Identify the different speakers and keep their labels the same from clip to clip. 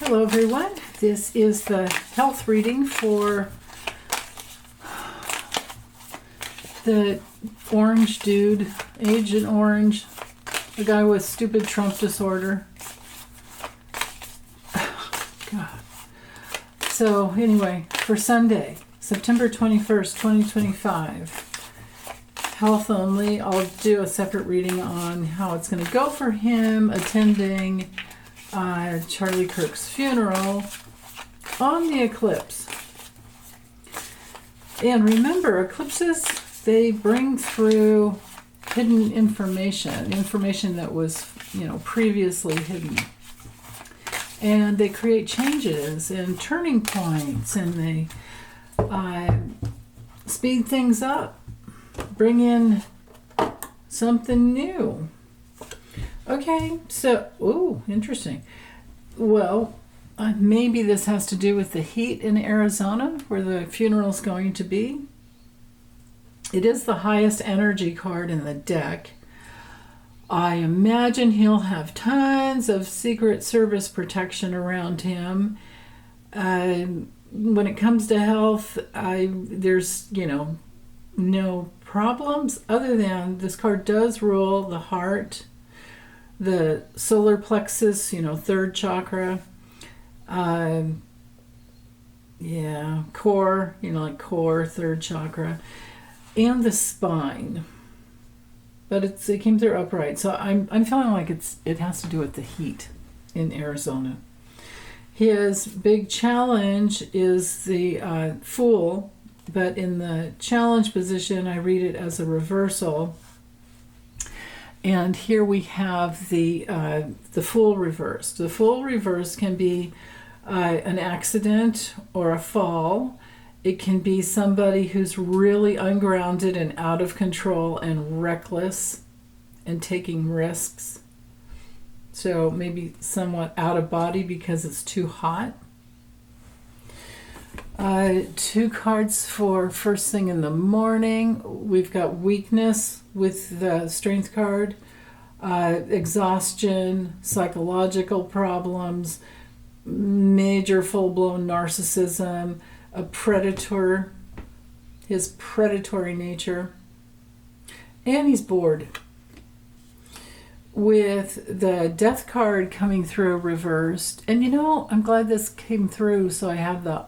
Speaker 1: Hello everyone, this is the health reading for the orange dude, Agent Orange, the guy with stupid Trump disorder. God. So anyway, for Sunday, September 21st, 2025, health only. I'll do a separate reading on how it's going to go for him attending Charlie Kirk's funeral on the eclipse. And remember, eclipses, they bring through hidden information that was, previously hidden. And they create changes and turning points, and they speed things up, bring in something new. Okay, so, interesting. Well, maybe this has to do with the heat in Arizona, where the funeral's going to be. It is the highest energy card in the deck. I imagine he'll have tons of Secret Service protection around him. When it comes to health, there's, no problems other than this card does rule the heart, the solar plexus, third chakra, core, core, third chakra, and the spine. But it came through upright, so I'm feeling like it has to do with the heat in Arizona. His big challenge is the Fool, but in the challenge position, I read it as a reversal. And here we have the Fool reversed. The Fool reversed can be an accident or a fall. It can be somebody who's really ungrounded and out of control and reckless and taking risks. So maybe somewhat out of body because it's too hot. 2 cards for first thing in the morning. We've got weakness with the strength card, exhaustion, psychological problems, major full-blown narcissism, a predator, his predatory nature, and he's bored. With the death card coming through reversed, and I'm glad this came through, so I have the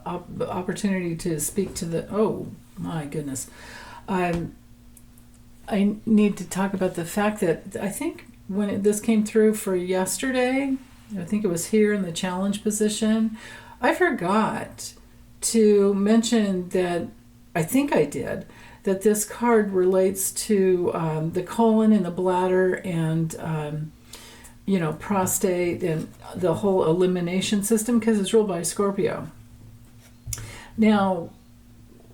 Speaker 1: opportunity to speak to the, oh my goodness. I need to talk about the fact that I think when this came through for yesterday, I think it was here in the challenge position, I forgot to mention that, I think I did, that this card relates to the colon and the bladder and, prostate and the whole elimination system because it's ruled by Scorpio. Now,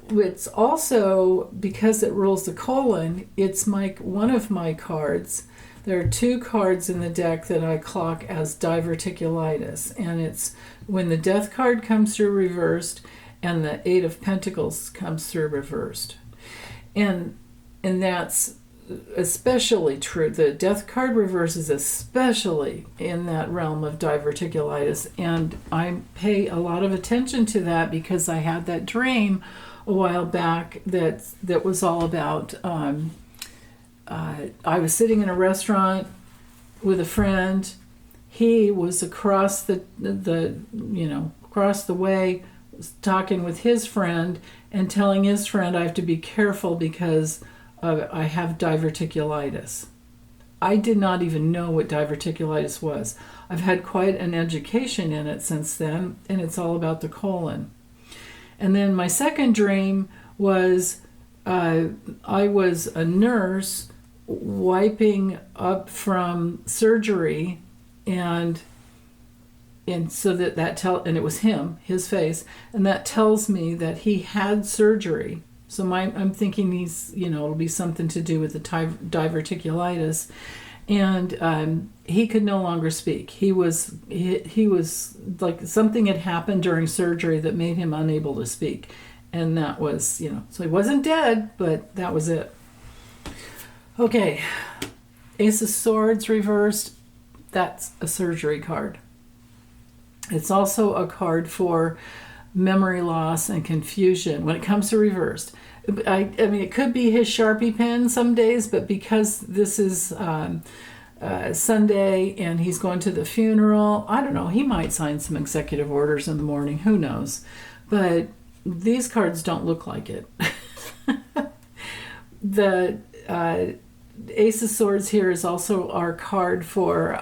Speaker 1: it's also, because it rules the colon, it's one of my cards. There are 2 cards in the deck that I clock as diverticulitis, and it's when the death card comes through reversed and the 8 of Pentacles comes through reversed. And that's especially true. The death card reverse is especially in that realm of diverticulitis. And I pay a lot of attention to that because I had that dream a while back that was all about, I was sitting in a restaurant with a friend. He was across the way, talking with his friend and telling his friend I have to be careful because I have diverticulitis. I did not even know what diverticulitis was. I've had quite an education in it since then, and it's all about the colon. And then my second dream was I was a nurse wiping up from surgery, and so and it was his face, and that tells me that he had surgery. So I'm thinking it'll be something to do with the diverticulitis, and he could no longer speak. He was like something had happened during surgery that made him unable to speak, and that was so he wasn't dead, but that was it. Okay, Ace of Swords reversed. That's a surgery card. It's also a card for memory loss and confusion when it comes to reversed. I mean, it could be his Sharpie pen some days, but because this is Sunday and he's going to the funeral, I don't know, he might sign some executive orders in the morning, who knows. But these cards don't look like it. The Ace of Swords here is also our card for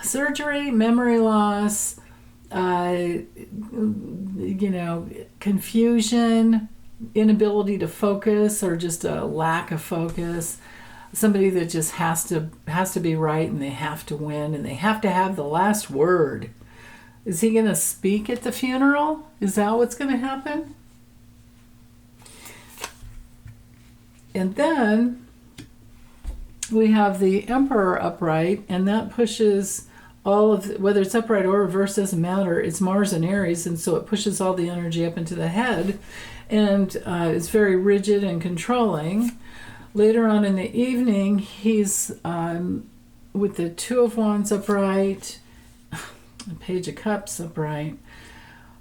Speaker 1: surgery, memory loss, confusion, inability to focus, or just a lack of focus. Somebody that just has to be right, and they have to win, and they have to have the last word. Is he going to speak at the funeral? Is that what's going to happen? And then we have the Emperor upright, and that pushes all of, whether it's upright or reverse, doesn't matter. It's Mars and Aries, and so it pushes all the energy up into the head, and it's very rigid and controlling. Later on in the evening, he's with the Two of Wands upright, the Page of Cups upright.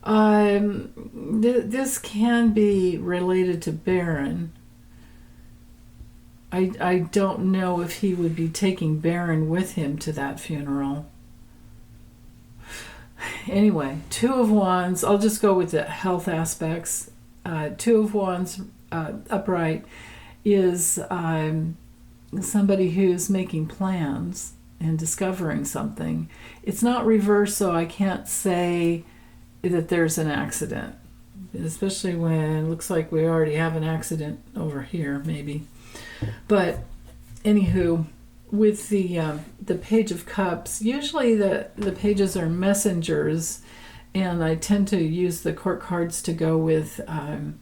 Speaker 1: This can be related to Baron. I don't know if he would be taking Baron with him to that funeral. Anyway, Two of Wands, I'll just go with the health aspects. Two of Wands upright is somebody who's making plans and discovering something. It's not reversed, so I can't say that there's an accident, especially when it looks like we already have an accident over here, maybe. But anywho, with the Page of Cups, usually the pages are messengers, and I tend to use the court cards to go with a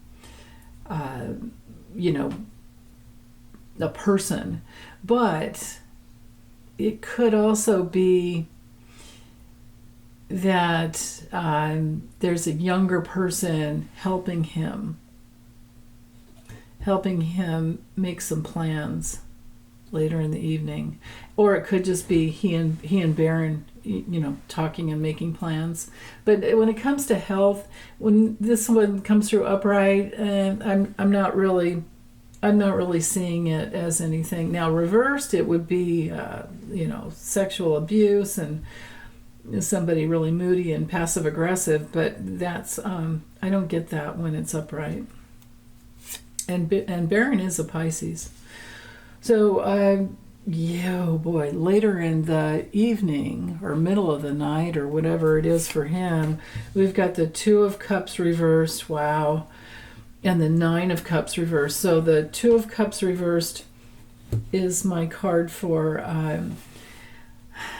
Speaker 1: person. But it could also be that there's a younger person helping him make some plans later in the evening. Or it could just be he and Baron, talking and making plans. But when it comes to health, when this one comes through upright, I'm not really seeing it as anything. Now reversed, it would be sexual abuse and somebody really moody and passive aggressive, but that's I don't get that when it's upright. And Baron is a Pisces. So oh boy, later in the evening or middle of the night or whatever it is for him, we've got the Two of Cups reversed, wow, and the Nine of Cups reversed. So the Two of Cups reversed is my card for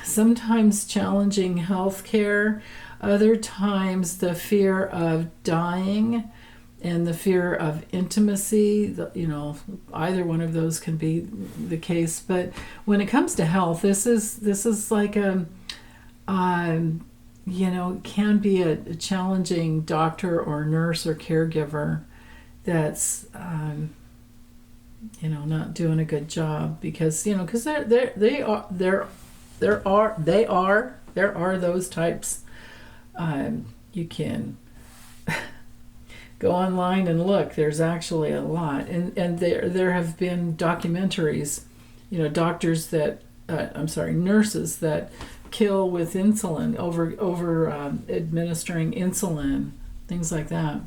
Speaker 1: sometimes challenging health care, other times the fear of dying and the fear of intimacy. Either one of those can be the case. But when it comes to health, this is like it can be a challenging doctor or nurse or caregiver that's not doing a good job, because there are those types. You can go online and look. There's actually a lot, and there have been documentaries, doctors that nurses that kill with insulin, over administering insulin, things like that.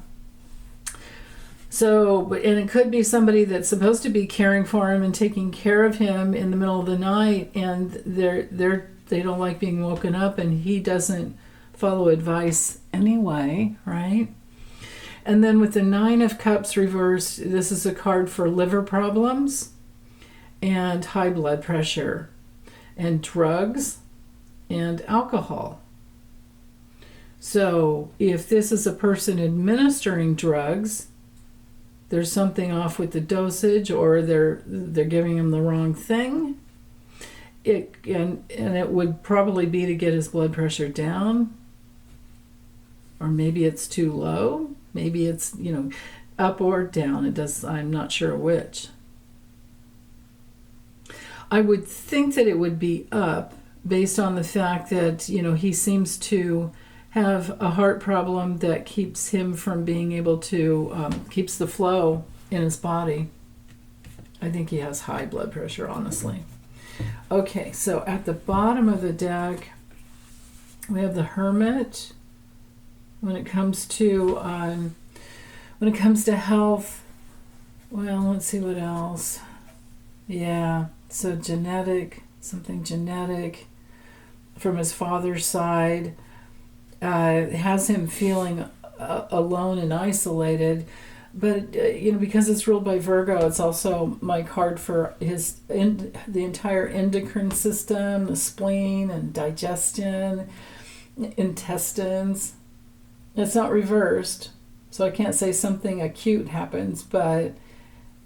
Speaker 1: So, and it could be somebody that's supposed to be caring for him and taking care of him in the middle of the night, and they don't like being woken up, and he doesn't follow advice anyway, right? And then with the Nine of Cups reversed, this is a card for liver problems and high blood pressure and drugs and alcohol. So if this is a person administering drugs, there's something off with the dosage, or they're giving him the wrong thing. It would probably be to get his blood pressure down, or maybe it's too low. Maybe it's up or down. I'm not sure which. I would think that it would be up, based on the fact that, he seems to have a heart problem that keeps him from being able to, keeps the flow in his body. I think he has high blood pressure, honestly. Okay, so at the bottom of the deck, we have the Hermit. When it comes to health, well, let's see what else. Yeah, so something genetic from his father's side has him feeling alone and isolated. But, because it's ruled by Virgo, it's also my card for the entire endocrine system, the spleen and digestion, intestines. It's not reversed, so I can't say something acute happens, but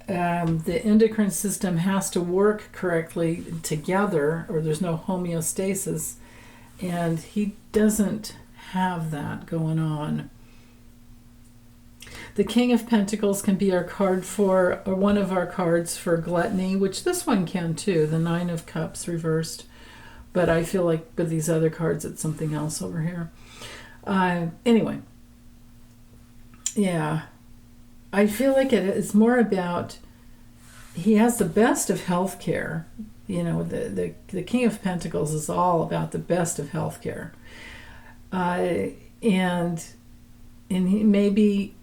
Speaker 1: the endocrine system has to work correctly together, or there's no homeostasis, and he doesn't have that going on. The King of Pentacles can be our card or one of our cards for gluttony, which this one can too, the Nine of Cups reversed. But I feel like with these other cards, it's something else over here. Anyway, yeah, I feel like it's more about, he has the best of health care. The King of Pentacles is all about the best of health care. And he maybe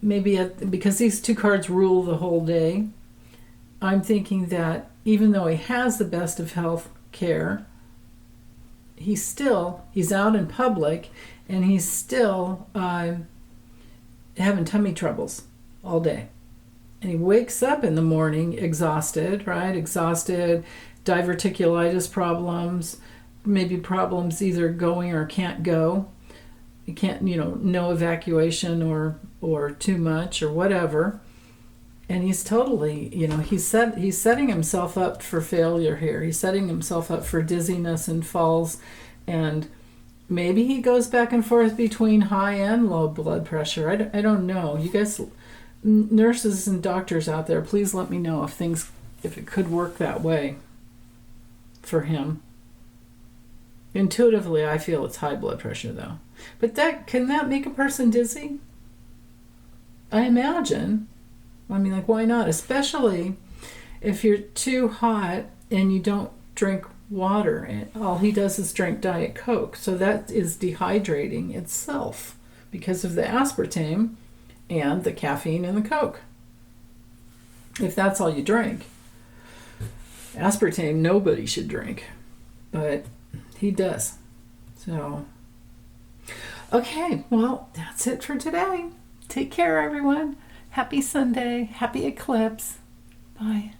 Speaker 1: because these two cards rule the whole day, I'm thinking that even though he has the best of health care, he's out in public and he's still having tummy troubles all day. And he wakes up in the morning exhausted, right? Exhausted, diverticulitis problems, maybe problems either going or can't go. You can't, no evacuation or too much or whatever. And he's totally, he's setting himself up for failure here. He's setting himself up for dizziness and falls. And maybe he goes back and forth between high and low blood pressure. I don't know. You guys, nurses and doctors out there, please let me know if it could work that way for him. Intuitively, I feel it's high blood pressure, though. But can that make a person dizzy? I imagine. I mean, why not? Especially if you're too hot and you don't drink water. And all he does is drink Diet Coke. So that is dehydrating itself because of the aspartame and the caffeine in the Coke. If that's all you drink. Aspartame, nobody should drink. But he does. So, okay, well, that's it for today. Take care, everyone. Happy Sunday. Happy eclipse. Bye.